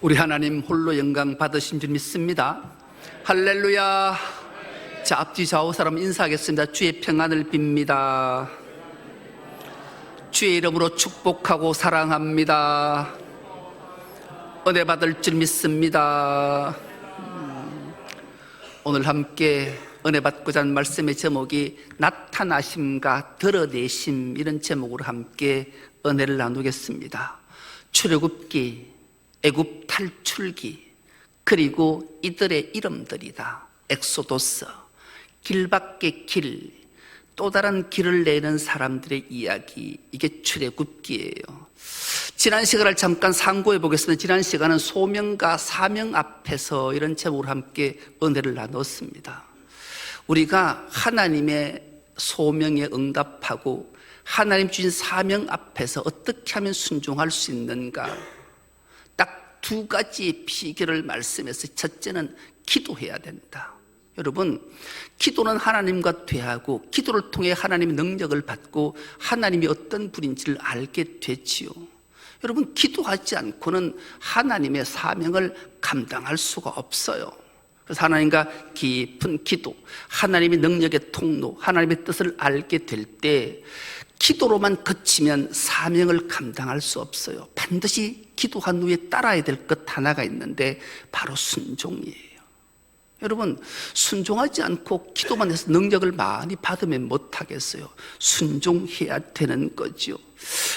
우리 하나님 홀로 영광 받으신 줄 믿습니다. 할렐루야. 자, 앞뒤 좌우 사람 인사하겠습니다. 주의 평안을 빕니다. 주의 이름으로 축복하고 사랑합니다. 은혜 받을 줄 믿습니다. 오늘 함께 은혜 받고자 하는 말씀의 제목이 나타나심과 드러내심, 이런 제목으로 함께 은혜를 나누겠습니다. 출애굽기, 애굽 탈출기, 그리고 이들의 이름들이다. 엑소도스, 길밖의 길, 또 다른 길을 내는 사람들의 이야기, 이게 출애굽기예요. 지난 시간을 잠깐 상고해 보겠습니다. 지난 시간은 소명과 사명 앞에서 이런 제목으로 함께 은혜를 나눴습니다. 우리가 하나님의 소명에 응답하고 하나님 주신 사명 앞에서 어떻게 하면 순종할 수 있는가, 딱 두 가지의 비결을 말씀해서, 첫째는 기도해야 된다. 여러분, 기도는 하나님과 대하고 기도를 통해 하나님의 능력을 받고 하나님이 어떤 분인지를 알게 되지요. 여러분, 기도하지 않고는 하나님의 사명을 감당할 수가 없어요. 그래서 하나님과 깊은 기도, 하나님의 능력의 통로, 하나님의 뜻을 알게 될 때 기도로만 그치면 사명을 감당할 수 없어요. 반드시 기도한 후에 따라야 될 것 하나가 있는데 바로 순종이에요. 여러분, 순종하지 않고 기도만 해서 능력을 많이 받으면 못하겠어요. 순종해야 되는 거죠.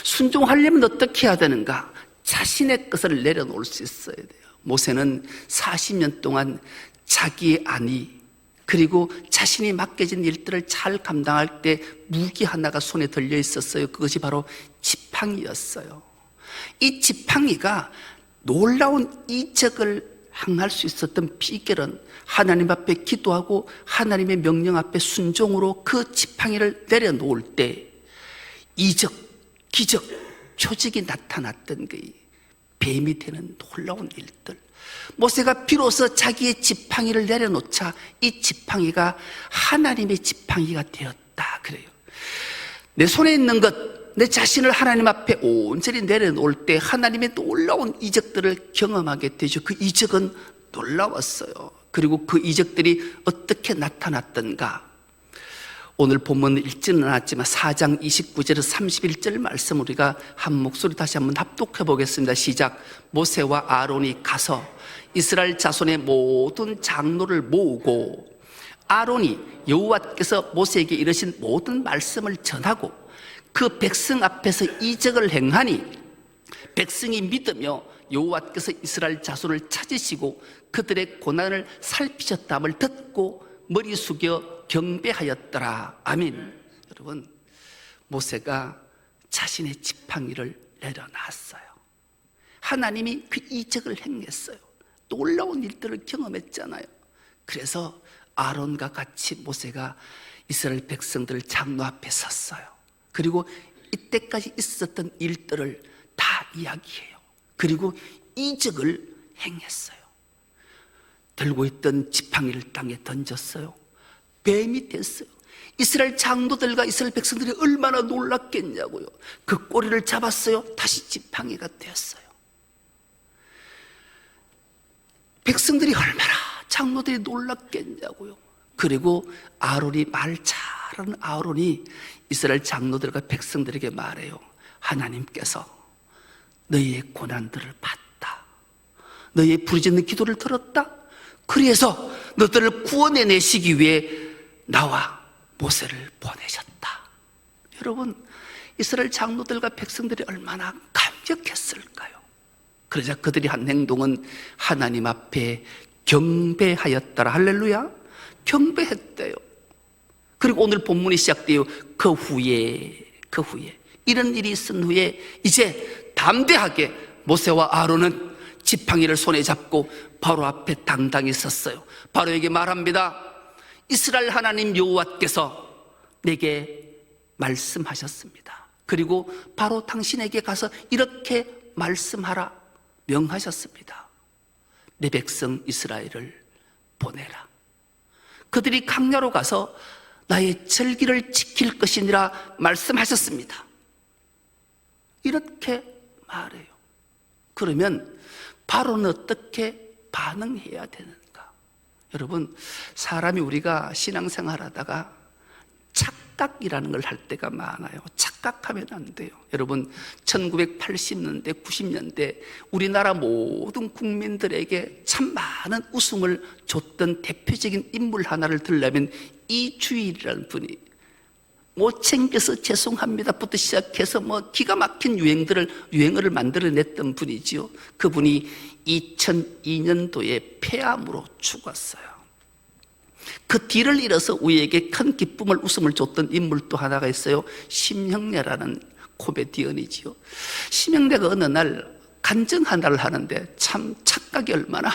순종하려면 어떻게 해야 되는가? 자신의 것을 내려놓을 수 있어야 돼요. 모세는 40년 동안 자기의 안위, 그리고 자신이 맡겨진 일들을 잘 감당할 때 무기 하나가 손에 들려 있었어요. 그것이 바로 지팡이였어요. 이 지팡이가 놀라운 이적을 행할 수 있었던 비결은 하나님 앞에 기도하고 하나님의 명령 앞에 순종으로 그 지팡이를 내려놓을 때 이적, 기적, 표적이 나타났던 거예요. 뱀이 되는 놀라운 일들. 모세가 비로소 자기의 지팡이를 내려놓자 이 지팡이가 하나님의 지팡이가 되었다 그래요. 내 손에 있는 것, 내 자신을 하나님 앞에 온전히 내려놓을 때 하나님의 놀라운 이적들을 경험하게 되죠. 그 이적은 놀라웠어요. 그리고 그 이적들이 어떻게 나타났던가, 오늘 본문을 읽지는 않았지만 4장 29절에서 31절 말씀 우리가 한 목소리 다시 한번 합독해 보겠습니다. 시작. 모세와 아론이 가서 이스라엘 자손의 모든 장로를 모으고 아론이 여호와께서 모세에게 이르신 모든 말씀을 전하고 그 백성 앞에서 이적을 행하니 백성이 믿으며 여호와께서 이스라엘 자손을 찾으시고 그들의 고난을 살피셨다함을 듣고 머리 숙여 경배하였더라. 아멘. 여러분, 모세가 자신의 지팡이를 내려놨어요. 하나님이 그 이적을 행했어요. 놀라운 일들을 경험했잖아요. 그래서 아론과 같이 모세가 이스라엘 백성들 장로 앞에 섰어요. 그리고 이때까지 있었던 일들을 다 이야기해요. 그리고 이적을 행했어요. 들고 있던 지팡이를 땅에 던졌어요. 뱀이 됐어요. 이스라엘 장로들과 이스라엘 백성들이 얼마나 놀랐겠냐고요. 그 꼬리를 잡았어요. 다시 지팡이가 되었어요. 백성들이 얼마나, 장로들이 놀랐겠냐고요. 그리고 아론이, 말 잘하는 아론이 이스라엘 장로들과 백성들에게 말해요. 하나님께서 너희의 고난들을 봤다. 너희의 부르짖는 기도를 들었다. 그래서 너희들을 구원해내시기 위해 나와 모세를 보내셨다. 여러분, 이스라엘 장로들과 백성들이 얼마나 감격했을까요? 그러자 그들이 한 행동은 하나님 앞에 경배하였더라. 할렐루야. 경배했대요. 그리고 오늘 본문이 시작돼요. 그 후에 이런 일이 있은 후에 이제 담대하게 모세와 아론은 지팡이를 손에 잡고 바로 앞에 당당히 섰어요. 바로에게 말합니다. 이스라엘 하나님 여호와께서 내게 말씀하셨습니다. 그리고 바로 당신에게 가서 이렇게 말씀하라 명하셨습니다. 내 백성 이스라엘을 보내라. 그들이 강야로 가서 나의 절기를 지킬 것이니라 말씀하셨습니다. 이렇게 말해요. 그러면 바로는 어떻게 반응해야 되는가? 여러분, 사람이 우리가 신앙생활 하다가 착각이라는 걸 할 때가 많아요. 착각하면 안 돼요. 여러분, 1980년대, 90년대 우리나라 모든 국민들에게 참 많은 웃음을 줬던 대표적인 인물 하나를 들려면 이주일이라는 분이 못 챙겨서 죄송합니다부터 시작해서 기가 막힌 유행어를 만들어냈던 분이지요. 그분이 2002년도에 폐암으로 죽었어요. 그 뒤를 이어서 우리에게 큰 기쁨을 웃음을 줬던 인물 또 하나가 있어요. 심형래라는 코미디언이지요. 심형래가 어느 날 간증 하나를 하는데 참 착각이 얼마나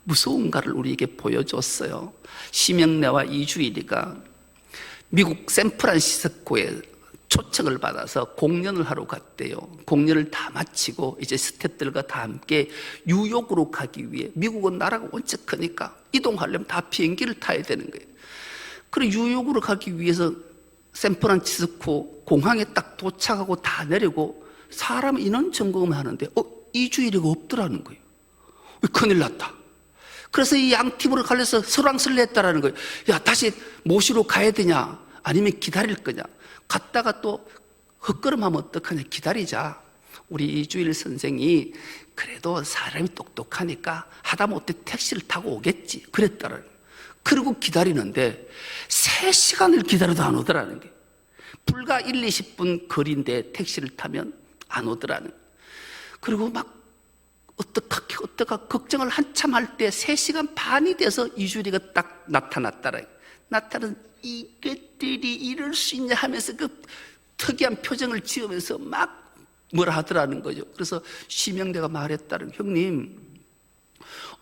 무서운가를 우리에게 보여줬어요. 심형래와 이주일이가 미국 샌프란시스코에 초청을 받아서 공연을 하러 갔대요. 공연을 다 마치고 이제 스태프들과 다 함께 뉴욕으로 가기 위해, 미국은 나라가 원체 크니까 이동하려면 다 비행기를 타야 되는 거예요. 그리고 뉴욕으로 가기 위해서 샌프란시스코 공항에 딱 도착하고 다 내리고 사람 인원 점검을 하는데 이주일이가 없더라는 거예요. 큰일 났다. 그래서 이 양 팀으로 갈려서 설왕설래했다라는 거예요. 야, 다시 모시러 가야 되냐 아니면 기다릴 거냐. 갔다가 또 헛걸음하면 어떡하냐. 기다리자. 우리 이주일 선생이 그래도 사람이 똑똑하니까 하다못해 택시를 타고 오겠지 그랬다라는 거예요. 그리고 기다리는데 3시간을 기다려도 안 오더라는 거예요. 불과 1, 20분 거리인데 택시를 타면 안 오더라는 거예요. 그리고 막 어떡하 걱정을 한참 할 때 3시간 반이 돼서 이주일이가 딱 나타났다라. 나타난 이것들이 이럴 수 있냐 하면서 그 특이한 표정을 지으면서 막 뭐라 하더라는 거죠. 그래서 심형래가 말했다는, 형님,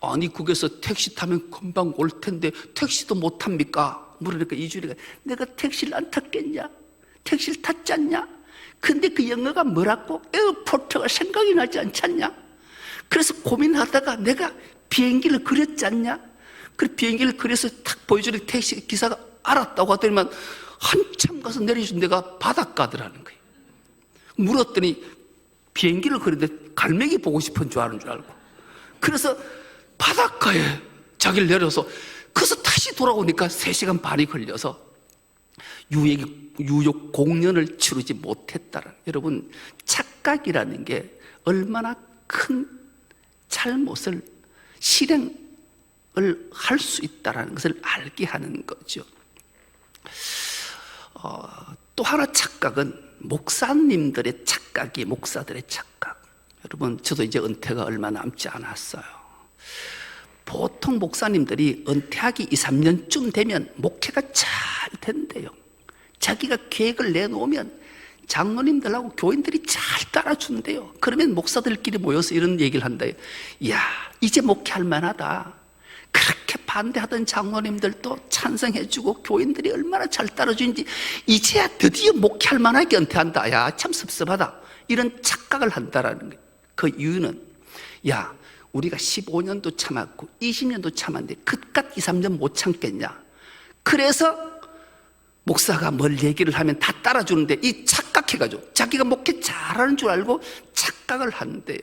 아니 거기서 택시 타면 금방 올 텐데 택시도 못 탑니까? 물으니까 이주일이가 내가 택시를 안 탔겠냐? 택시를 탔지 않냐? 근데 그 영어가 뭐라고? 에어포트가 생각이 나지 않잖냐? 그래서 고민하다가 내가 비행기를 그렸지 않냐? 그 비행기를 그려서 탁 보여주니 택시 기사가 알았다고 하더니만 한참 가서 내려준 데가 바닷가더라는 거예요. 물었더니 비행기를 그리는데 갈매기 보고 싶은 줄 아는 줄 알고, 그래서 바닷가에 자기를 내려서 그래서 다시 돌아오니까 3시간 반이 걸려서 유역 공연을 치르지 못했다는. 여러분, 착각이라는 게 얼마나 큰 잘못을 실행을 할 수 있다는 것을 알게 하는 거죠. 또 하나 착각은 목사님들의 착각이, 목사들의 착각. 여러분, 저도 이제 은퇴가 얼마 남지 않았어요. 보통 목사님들이 은퇴하기 2, 3년쯤 되면 목회가 잘 된대요. 자기가 계획을 내놓으면 장로님들하고 교인들이 잘 따라준대요. 그러면 목사들끼리 모여서 이런 얘기를 한대요. 이야, 이제 목회할 만하다. 그렇게 반대하던 장로님들도 찬성해주고 교인들이 얼마나 잘 따라주는지 이제야 드디어 목회할 만하게 은퇴한다. 야, 참 섭섭하다. 이런 착각을 한다라는 거예요. 그 이유는, 야, 우리가 15년도 참았고 20년도 참았는데 그깟 2, 3년 못 참겠냐. 그래서 목사가 뭘 얘기를 하면 다 따라주는데 이 착각해가지고 자기가 목회 잘하는 줄 알고 착각을 하는데요.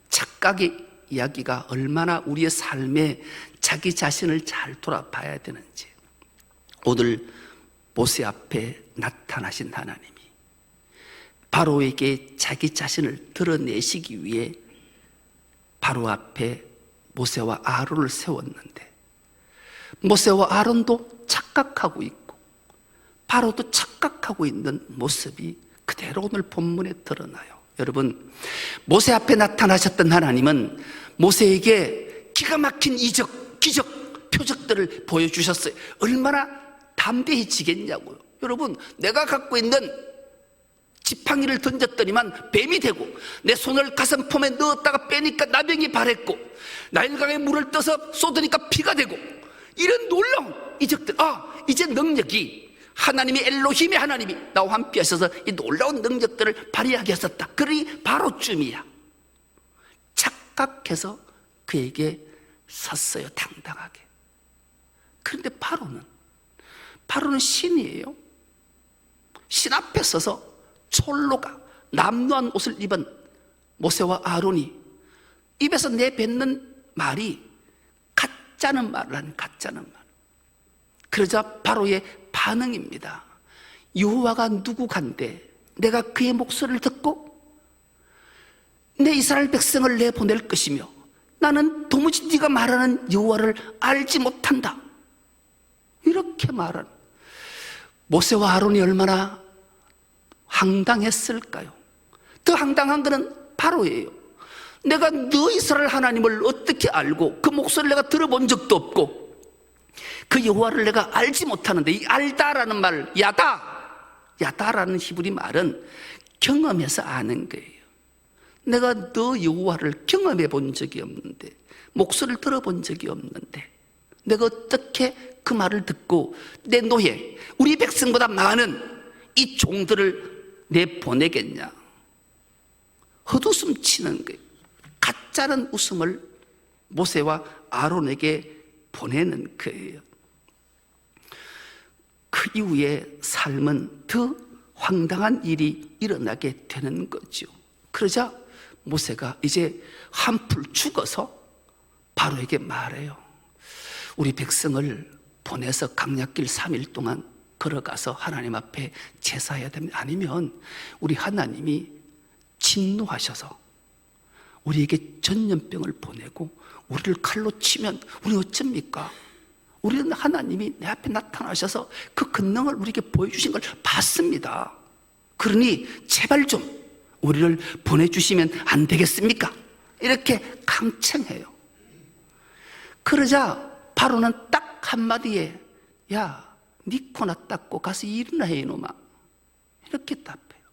착각의 이야기가 얼마나 우리의 삶에 자기 자신을 잘 돌아봐야 되는지. 오늘 모세 앞에 나타나신 하나님이 바로에게 자기 자신을 드러내시기 위해 바로 앞에 모세와 아론을 세웠는데 모세와 아론도 착각하고 있고 바로도 착각하고 있는 모습이 그대로 오늘 본문에 드러나요. 여러분, 모세 앞에 나타나셨던 하나님은 모세에게 기가 막힌 이적, 기적, 표적들을 보여주셨어요. 얼마나 담대해지겠냐고요. 여러분, 내가 갖고 있는 지팡이를 던졌더니만 뱀이 되고 내 손을 가슴폼에 넣었다가 빼니까 나병이 발했고 나일강에 물을 떠서 쏟으니까 피가 되고 이런 놀라운 이적들. 이제 능력이 하나님이 엘로힘의 하나님이 나와 함께 하셔서 이 놀라운 능력들을 발휘하게 하셨다. 그러니 바로쯤이야. 착각해서 그에게 섰어요. 당당하게. 그런데 바로는 신이에요. 신 앞에 서서 촐로가 남루한 옷을 입은 모세와 아론이 입에서 내뱉는 말이 가짜는 말을 하는 가짜는 말. 그러자 바로의 반응입니다. 여호와가 누구간데 내가 그의 목소리를 듣고 내 이스라엘 백성을 내보낼 것이며 나는 도무지 네가 말하는 여호와를 알지 못한다. 이렇게 말한 모세와 아론이 얼마나 황당했을까요? 더 황당한 것은 바로예요. 내가 너 이스라엘 하나님을 어떻게 알고 그 목소리를 내가 들어본 적도 없고 그 여호와를 내가 알지 못하는데, 이 알다라는 말, 야다라는 히브리 말은 경험해서 아는 거예요. 내가 너 여호와를 경험해 본 적이 없는데, 목소리를 들어본 적이 없는데 내가 어떻게 그 말을 듣고 내 노예, 우리 백성보다 많은 이 종들을 내보내겠냐. 헛웃음 치는 거예요. 가짜는 웃음을 모세와 아론에게 보내는 거예요. 그 이후에 삶은 더 황당한 일이 일어나게 되는 거죠. 그러자 모세가 이제 한풀 죽어서 바로에게 말해요. 우리 백성을 보내서 강약길 3일 동안 걸어가서 하나님 앞에 제사해야 됩니다. 아니면 우리 하나님이 진노하셔서 우리에게 전염병을 보내고 우리를 칼로 치면 우리 어쩝니까? 우리는 하나님이 내 앞에 나타나셔서 그 권능을 우리에게 보여주신 걸 봤습니다. 그러니 제발 좀 우리를 보내주시면 안 되겠습니까? 이렇게 강청해요. 그러자 바로는 딱 한마디에 야, 네 코나 닦고 가서 일이나 해 이놈아. 이렇게 답해요.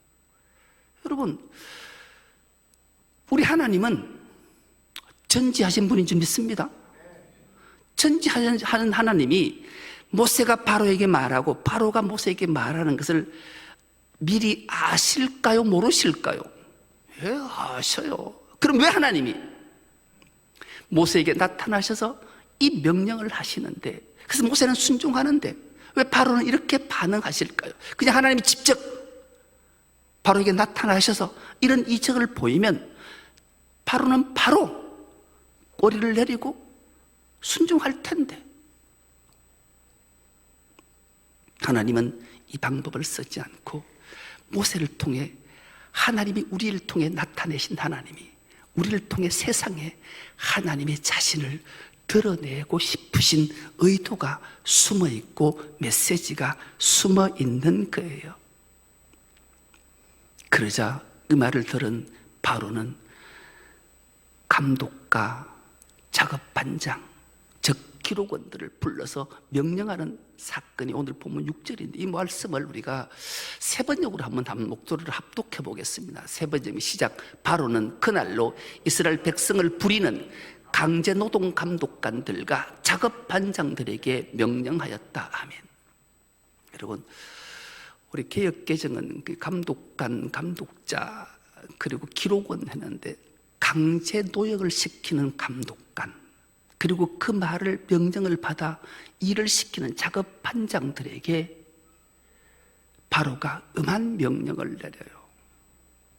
여러분, 우리 하나님은 전지하신 분인 줄 믿습니다. 전지하는 하나님이 모세가 바로에게 말하고 바로가 모세에게 말하는 것을 미리 아실까요? 모르실까요? 예, 아셔요. 그럼 왜 하나님이 모세에게 나타나셔서 이 명령을 하시는데, 그래서 모세는 순종하는데 왜 바로는 이렇게 반응하실까요? 그냥 하나님이 직접 바로에게 나타나셔서 이런 이적을 보이면 바로는 바로 꼬리를 내리고 순종할 텐데, 하나님은 이 방법을 쓰지 않고 모세를 통해, 하나님이 우리를 통해 나타내신 하나님이 우리를 통해 세상에 하나님의 자신을 드러내고 싶으신 의도가 숨어 있고 메시지가 숨어 있는 거예요. 그러자 그 말을 들은 바로는 감독과 작업반장, 즉 기록원들을 불러서 명령하는 사건이 오늘 본문 6절인데, 이 말씀을 우리가 세 번역으로 한번 목소리를 합독해 보겠습니다. 세 번역이 시작. 바로는 그날로 이스라엘 백성을 부리는 강제노동 감독관들과 작업반장들에게 명령하였다. 아멘. 여러분, 우리 개역개정은 그 감독관, 감독자, 그리고 기록원 했는데, 강제 노역을 시키는 감독관, 그리고 그 말을 명령을 받아 일을 시키는 작업반장들에게 바로가 엄한 명령을 내려요.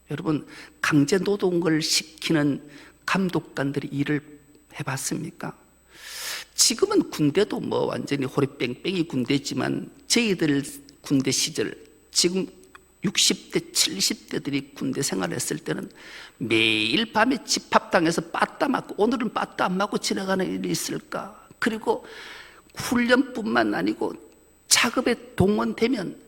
여러분, 강제 노동을 시키는 감독관들이 일을 해봤습니까? 지금은 군대도 뭐 완전히 호리뺑뺑이 군대지만 저희들 군대 시절, 지금 60대, 70대들이 군대 생활했을 때는 매일 밤에 집합당해서 빠따 맞고, 오늘은 빠따 안 맞고 지나가는 일이 있을까? 그리고 훈련뿐만 아니고 작업에 동원되면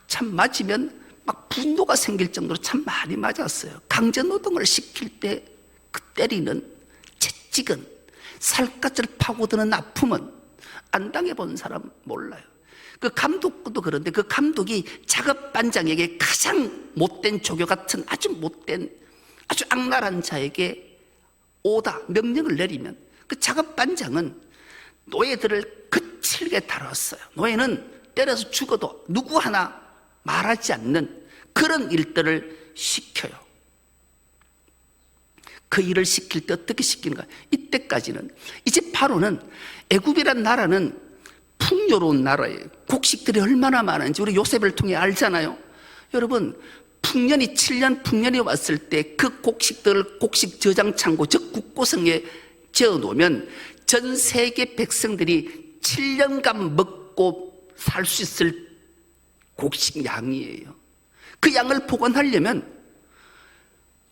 참 맞으면 막 분노가 생길 정도로 참 많이 맞았어요. 강제노동을 시킬 때 그 때리는 채찍은, 살갗을 파고드는 아픔은 안 당해본 사람 몰라요. 그 감독도 그런데 그 감독이 작업반장에게 가장 못된 조교 같은 아주 못된, 아주 악랄한 자에게 명령을 내리면 그 작업반장은 노예들을 거칠게 다뤘어요. 노예는 때려서 죽어도 누구 하나 말하지 않는 그런 일들을 시켜요. 그 일을 시킬 때 어떻게 시키는가? 이때까지는, 이제 바로는, 애굽이란 나라는 풍요로운 나라예요. 곡식들이 얼마나 많은지 우리 요셉을 통해 알잖아요. 여러분, 풍년이 7년 풍년이 왔을 때 그 곡식들을 곡식 저장 창고 즉 국고성에 재어 놓으면 전 세계 백성들이 7년간 먹고 살 수 있을 곡식 양이에요. 그 양을 보관하려면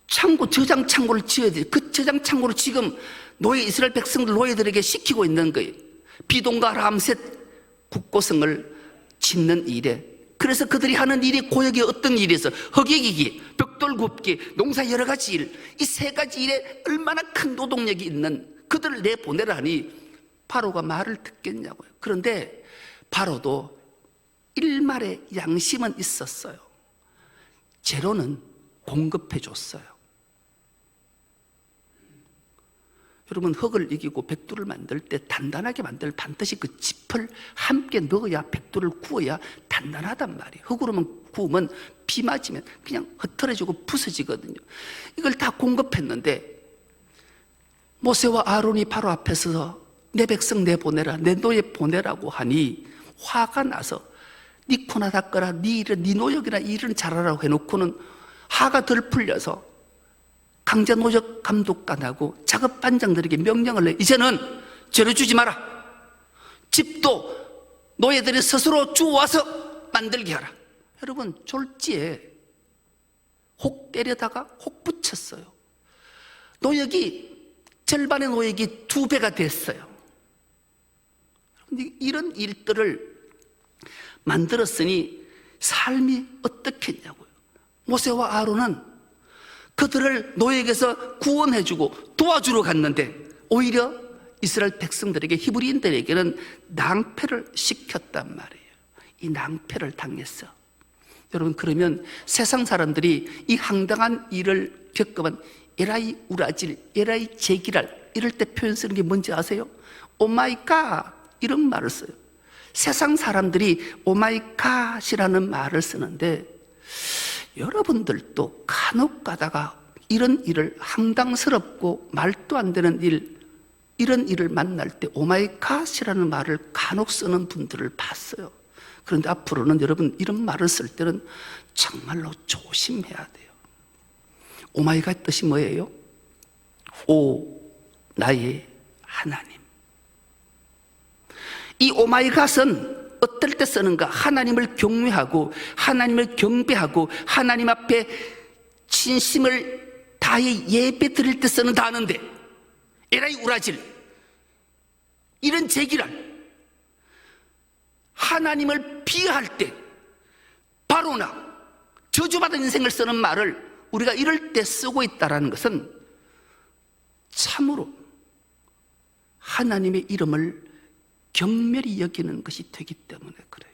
창고, 저장 창고를 지어야 돼요. 그 저장 창고를 지금 이스라엘 백성들 노예들에게 시키고 있는 거예요. 비동과 람셋 국고성을 짓는 일에. 그래서 그들이 하는 일이 고역이 어떤 일이 있어? 흙이기기, 벽돌 굽기, 농사 여러 가지 일. 이 세 가지 일에 얼마나 큰 노동력이 있는 그들을 내보내라니 바로가 말을 듣겠냐고요. 그런데 바로도 일말의 양심은 있었어요. 재료는 공급해 줬어요. 여러분, 흙을 이기고 백두를 만들 때 단단하게 만들 반드시 그 짚을 함께 넣어야 백두를 구워야 단단하단 말이에요. 흙으로만 구우면 비 맞으면 그냥 흐트러지고 부서지거든요. 이걸 다 공급했는데 모세와 아론이 바로 앞에서 내 백성 내보내라, 내 노예 보내라고 하니 화가 나서 네 코나 닦아라, 네 일은 네 노역이나 일은 잘하라고 해놓고는 화가 덜 풀려서 강제 노역 감독관하고 작업 반장들에게 명령을 내. 이제는 재료 주지 마라. 집도 노예들이 스스로 주워와서 만들게 하라. 여러분, 졸지에 혹 때려다가 혹 붙였어요. 절반의 노역이 2배가 됐어요. 이런 일들을 만들었으니 삶이 어떻겠냐고요. 모세와 아론은 그들을 노예에게서 구원해주고 도와주러 갔는데 오히려 이스라엘 백성들에게, 히브리인들에게는 낭패를 시켰단 말이에요. 이 낭패를 당했어. 여러분, 그러면 세상 사람들이 이 황당한 일을 겪으면 에라이 우라질, 에라이 제기랄 이럴 때 표현 쓰는 게 뭔지 아세요? 오마이갓 이런 말을 써요. 세상 사람들이 오마이갓이라는 말을 쓰는데 여러분들도 간혹 가다가 이런 일을 황당스럽고 말도 안 되는 일, 이런 일을 만날 때 오마이갓이라는 말을 간혹 쓰는 분들을 봤어요. 그런데 앞으로는 여러분 이런 말을 쓸 때는 정말로 조심해야 돼요. 오마이갓 뜻이 뭐예요? 오, 나의 하나님. 이 오마이갓은 어떨 때 쓰는가? 하나님을 경외하고 하나님을 경배하고 하나님 앞에 진심을 다해 예배 드릴 때 쓰는 단어인데 에라이 우라질 이런 제기란 하나님을 비하할 때 바로나 저주받은 인생을 쓰는 말을 우리가 이럴 때 쓰고 있다는 것은 참으로 하나님의 이름을 경멸히 여기는 것이 되기 때문에 그래요.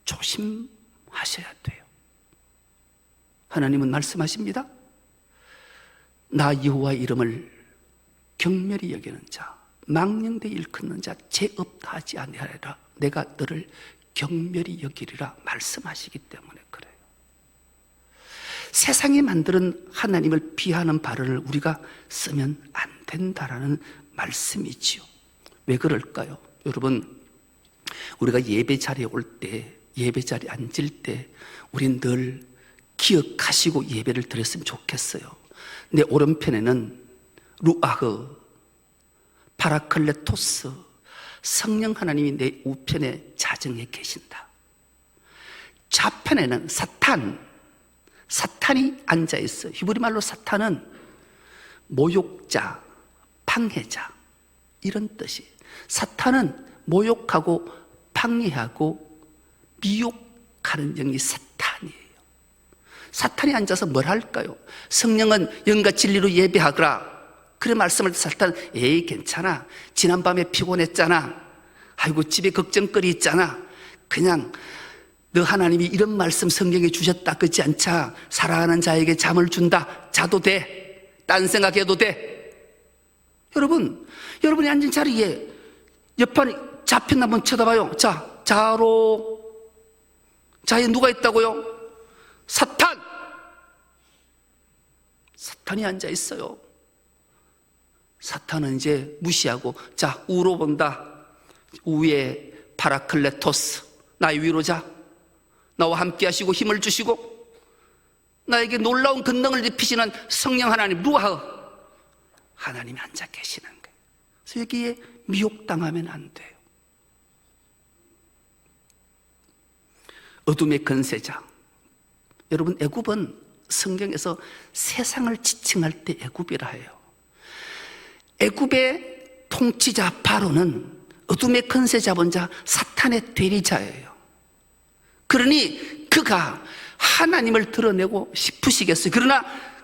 조심하셔야 돼요. 하나님은 말씀하십니다. 나 여호와의 이름을 경멸히 여기는 자, 망령되이 일컫는 자, 죄 없다 하지 아니하리라. 내가 너를 경멸히 여기리라 말씀하시기 때문에 그래요. 세상에 만드는 하나님을 비하는 발언을 우리가 쓰면 안 된다라는 말씀이지요. 왜 그럴까요? 여러분, 우리가 예배 자리에 올 때, 예배 자리에 앉을 때 우린 늘 기억하시고 예배를 드렸으면 좋겠어요. 내 오른편에는 루아흐, 파라클레토스, 성령 하나님이 내 우편에 자정해 계신다. 좌편에는 사탄이 앉아 있어. 히브리 말로 사탄은 모욕자, 방해자 이런 뜻이. 사탄은 모욕하고 방해하고 미혹하는 영이 사탄이에요. 사탄이 앉아서 뭘 할까요? 성령은 영과 진리로 예배하거라. 그래 말씀을 사탄은 에이 괜찮아. 지난밤에 피곤했잖아. 아이고 집에 걱정거리 있잖아. 그냥 너 하나님이 이런 말씀 성경에 주셨다 그렇지 않자. 사랑하는 자에게 잠을 준다. 자도 돼. 딴 생각해도 돼. 여러분이 앉은 자리에 옆판에 좌편 한번 쳐다봐요. 자, 자에 누가 있다고요? 사탄이 앉아 있어요. 사탄은 이제 무시하고 자, 우로 본다. 우에 파라클레토스, 나의 위로자, 나와 함께 하시고 힘을 주시고 나에게 놀라운 권능을 입히시는 성령 하나님, 루아 하나님이 앉아 계시는 거예요. 그래서 여기에 미혹당하면 안 돼요. 어둠의 권세자. 여러분, 애굽은 성경에서 세상을 지칭할 때 애굽이라 해요. 애굽의 통치자 바로는 어둠의 권세 잡은 자 사탄의 대리자예요. 그러니 그가 하나님을 드러내고 싶으시겠어요. 그러나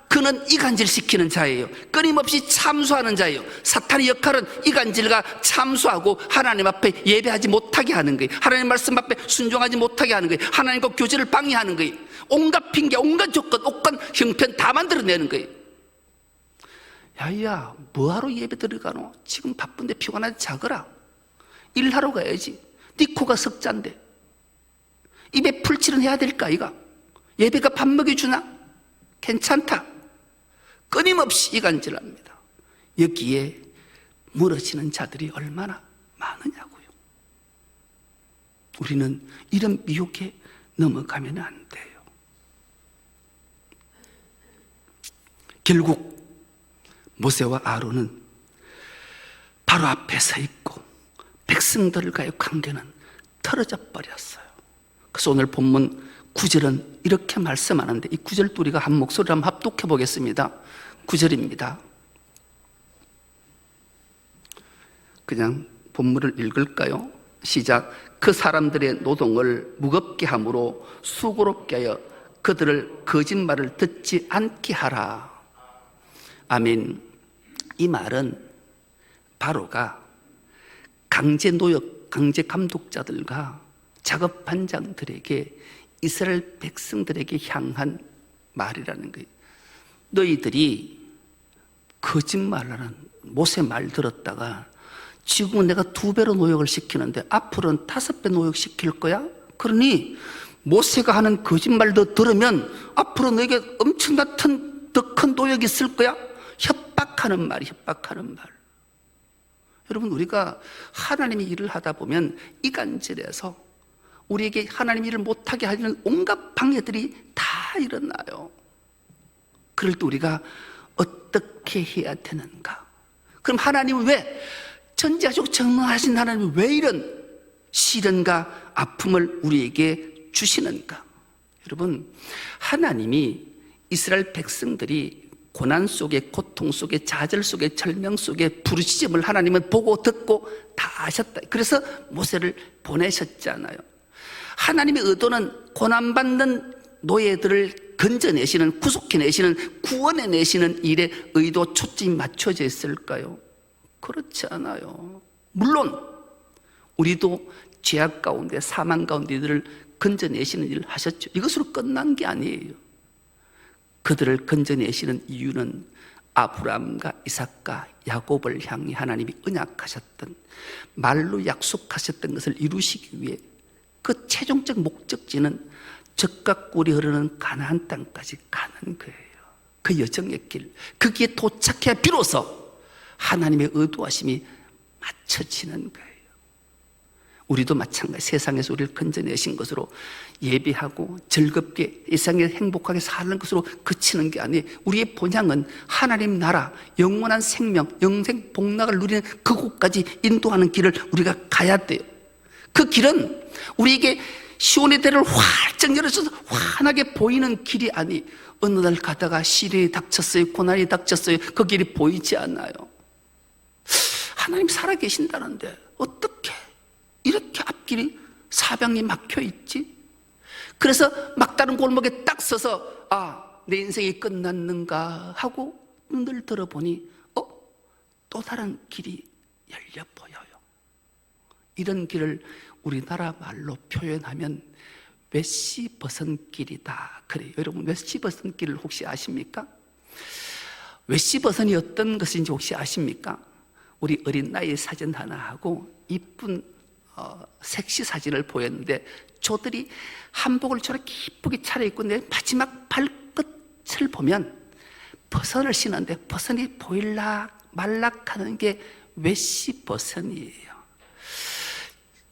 그는 이간질시키는 자예요. 끊임없이 참수하는 자예요. 사탄의 역할은 이간질과 참수하고 하나님 앞에 예배하지 못하게 하는 거예요. 하나님 말씀 앞에 순종하지 못하게 하는 거예요. 하나님과 교제를 방해하는 거예요. 온갖 핑계, 온갖 조건, 온갖 형편 다 만들어내는 거예요. 야야, 뭐하러 예배 들어가노? 지금 바쁜데 피곤하지 자거라. 일하러 가야지. 네 코가 석잔데 입에 풀칠은 해야 될까 이가? 예배가 밥 먹여주나? 괜찮다. 끊임없이 이간질합니다. 여기에 무너지는 자들이 얼마나 많으냐고요. 우리는 이런 미혹에 넘어가면 안 돼요. 결국 모세와 아론은 바로 앞에 서 있고 백성들과의 관계는 틀어져 버렸어요. 그래서 오늘 본문 9절은 이렇게 말씀하는데, 이 9절도 우리가 한 목소리로 한번 합독해 보겠습니다. 9절입니다. 그냥 본문을 읽을까요? 시작. 그 사람들의 노동을 무겁게 함으로 수고롭게 하여 그들을 거짓말을 듣지 않게 하라. 아멘. 이 말은 바로가 강제 노역, 강제 감독자들과 작업 반장들에게, 이스라엘 백성들에게 향한 말이라는 거예요. 너희들이 거짓말하는 모세 말 들었다가 지금은 내가 2배로 노역을 시키는데 앞으로는 5배 노역시킬 거야? 그러니 모세가 하는 거짓말도 들으면 앞으로 너에게 엄청난 더 큰 노역이 있을 거야? 협박하는 말이, 협박하는 말. 여러분, 우리가 하나님의 일을 하다 보면 이간질에서 우리에게 하나님 일을 못하게 하는 온갖 방해들이 다 일어나요. 그럴 때 우리가 어떻게 해야 되는가? 그럼 하나님은 왜, 전지하시고 전능하신 하나님은 왜 이런 시련과 아픔을 우리에게 주시는가? 여러분, 하나님이 이스라엘 백성들이 고난 속에, 고통 속에, 좌절 속에, 절명 속에 부르짖음을 하나님은 보고 듣고 다 아셨다. 그래서 모세를 보내셨잖아요. 하나님의 의도는 고난받는 노예들을 건져내시는, 구속해내시는, 구원해내시는 일에 의도, 초점이 맞춰져 있을까요? 그렇지 않아요. 물론 우리도 죄악 가운데, 사망 가운데 이들을 건져내시는 일을 하셨죠. 이것으로 끝난 게 아니에요. 그들을 건져내시는 이유는 아브라함과 이삭과 야곱을 향해 하나님이 언약하셨던, 말로 약속하셨던 것을 이루시기 위해 그 최종적 목적지는 젖과 꿀이 흐르는 가나안 땅까지 가는 거예요. 그 여정의 길, 거기에 도착해야 비로소 하나님의 의도하심이 맞춰지는 거예요. 우리도 마찬가지, 세상에서 우리를 건져내신 것으로 예배하고 즐겁게 이 세상에 행복하게 사는 것으로 그치는 게 아니에요. 우리의 본향은 하나님 나라, 영원한 생명, 영생 복락을 누리는 그곳까지 인도하는 길을 우리가 가야 돼요. 그 길은 우리에게 시온의 대를 활짝 열어줘서 환하게 보이는 길이 아니, 어느 날 가다가 시련이 닥쳤어요, 고난이 닥쳤어요, 그 길이 보이지 않아요. 하나님 살아계신다는데 어떻게 이렇게 앞길이 사방이 막혀있지? 그래서 막다른 골목에 딱 서서 내 인생이 끝났는가 하고 눈을 들어보니 또 다른 길이 열려 보여요. 이런 길을 우리나라 말로 표현하면 웨시버선길이다 그래요. 여러분, 웨시버선길을 혹시 아십니까? 웨시버선이 어떤 것인지 혹시 아십니까? 우리 어린 나이에 사진 하나 하고 이쁜 섹시 사진을 보였는데, 조들이 한복을 저렇게 이쁘게 차려입고 내 마지막 발끝을 보면 버선을 신었는데 버선이 보일락 말락 하는 게 웨시버선이에요.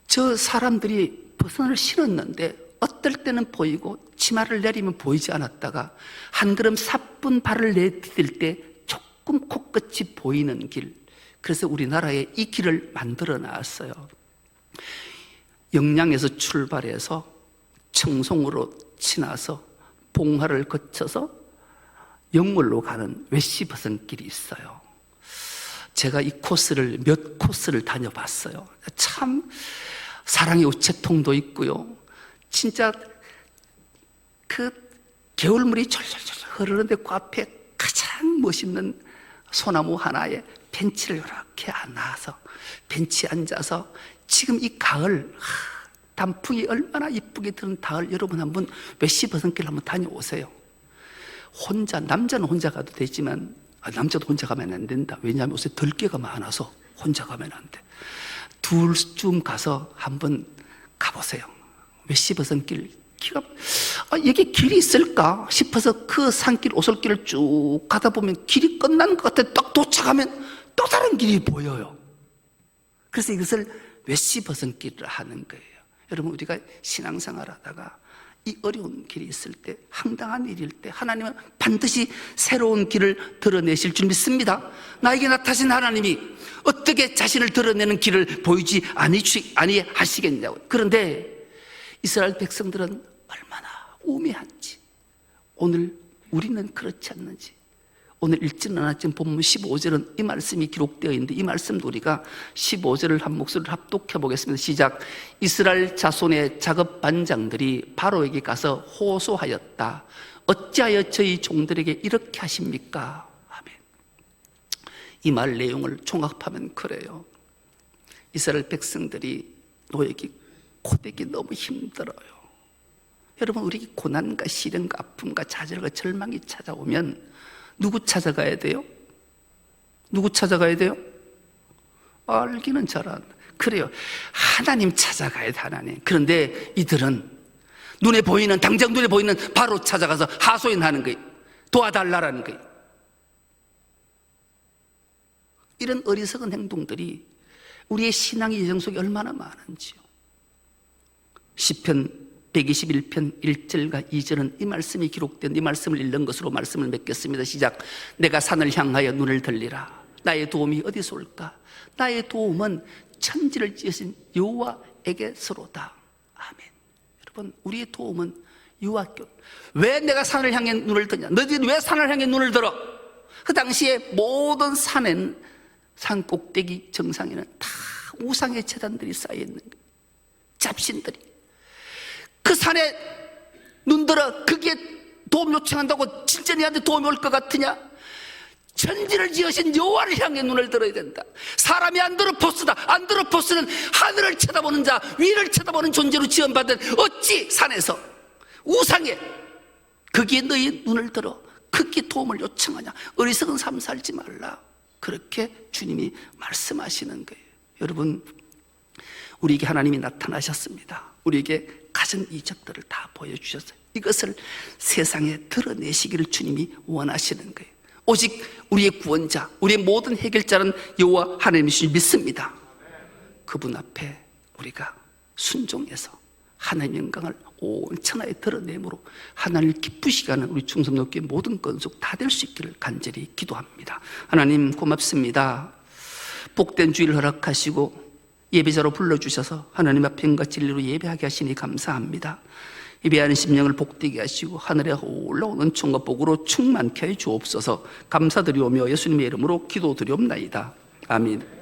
저 사람들이 버선을 신었는데 어떨 때는 보이고 치마를 내리면 보이지 않았다가 한 걸음 사뿐 발을 내디딜 때 조금 코끝이 보이는 길, 그래서 우리나라에 이 길을 만들어 놨어요. 영양에서 출발해서 청송으로 지나서 봉화를 거쳐서 영월로 가는 웨시버선길이 있어요. 제가 이 코스를 몇 코스를 다녀봤어요. 참 사랑의 우체통도 있고요. 진짜 그 겨울물이 졸졸졸 흐르는데 그 앞에 가장 멋있는 소나무 하나에 벤치를 이렇게 앉아서 벤치에 앉아서 지금 이 가을 단풍이 얼마나 이쁘게 드는 가을, 여러분 한번 웨시버선길 한번 다녀오세요. 혼자, 남자는 혼자 가도 되지만 남자도 혼자 가면 안 된다. 왜냐하면 요새 들개가 많아서 혼자 가면 안 돼. 둘쯤 가서 한번 가보세요. 웨시버선길 기가 이게 길이 있을까 싶어서 그 산길 오솔길을 쭉 가다 보면 길이 끝나는 것 같아. 딱 도착하면 또 다른 길이 보여요. 그래서 이것을 웨시버선길을 하는 거예요. 여러분, 우리가 신앙생활 하다가 이 어려운 길이 있을 때, 황당한 일일 때 하나님은 반드시 새로운 길을 드러내실 줄 믿습니다. 나에게 나타나신 하나님이 어떻게 자신을 드러내는 길을 보이지 아니하시겠냐고. 그런데 이스라엘 백성들은 얼마나 우매한지, 오늘 우리는 그렇지 않는지. 오늘 읽지는 않았지만 본문 15절은 이 말씀이 기록되어 있는데, 이 말씀도 우리가 15절을 한 목소리를 합독해 보겠습니다. 시작. 이스라엘 자손의 작업 반장들이 바로에게 가서 호소하였다. 어찌하여 저희 종들에게 이렇게 하십니까? 아멘. 이 말 내용을 종합하면 그래요. 이스라엘 백성들이 노예기 고되기 너무 힘들어요. 여러분, 우리 고난과 시련과 아픔과 좌절과 절망이 찾아오면 누구 찾아가야 돼요? 누구 찾아가야 돼요? 알기는 잘 안 그래요. 하나님 찾아가야 돼, 하나님. 그런데 이들은 눈에 보이는, 당장 눈에 보이는 바로 찾아가서 하소연하는 거예요. 도와달라라는 거예요. 이런 어리석은 행동들이 우리의 신앙의 여정 속에 얼마나 많은지요. 시편 121편 1절과 2절은 이 말씀이 기록된 이 말씀을 읽는 것으로 말씀을 맺겠습니다. 시작. 내가 산을 향하여 눈을 들리라. 나의 도움이 어디서 올까? 나의 도움은 천지를 지으신 여호와에게서로다. 아멘. 여러분, 우리의 도움은 여호와께. 왜 내가 산을 향해 눈을 드냐? 너희들이 왜 산을 향해 눈을 들어? 그 당시에 모든 산에는, 산 꼭대기 정상에는 다 우상의 제단들이 쌓여있는 거예요. 잡신들이. 그 산에 눈들어 거기에 도움 요청한다고 진짜 네한테 도움이 올 것 같으냐? 천지를 지으신 여호와를 향해 눈을 들어야 된다. 사람이 안드로포스다. 안드로포스는 하늘을 쳐다보는 자, 위를 쳐다보는 존재로 지원받은, 어찌 산에서 우상에 거기에 너희 눈을 들어 거기에 도움을 요청하냐? 어리석은 삶 살지 말라. 그렇게 주님이 말씀하시는 거예요. 여러분, 우리에게 하나님이 나타나셨습니다. 우리에게 가진 이적들을 다 보여주셨어요. 이것을 세상에 드러내시기를 주님이 원하시는 거예요. 오직 우리의 구원자, 우리의 모든 해결자는 여호와 하나님이시니 믿습니다. 그분 앞에 우리가 순종해서 하나님의 영광을 온 천하에 드러내므로 하나님을 기쁘시게 하는 우리 충성교회 모든 건속 다 될 수 있기를 간절히 기도합니다. 하나님 고맙습니다. 복된 주일 허락하시고 예배자로 불러주셔서 하나님 앞에 영과 진리로 예배하게 하시니 감사합니다. 예배하는 심령을 복되게 하시고 하늘에 올라오는 은총과 복으로 충만케 해 주옵소서. 감사드리오며 예수님의 이름으로 기도드리옵나이다. 아멘.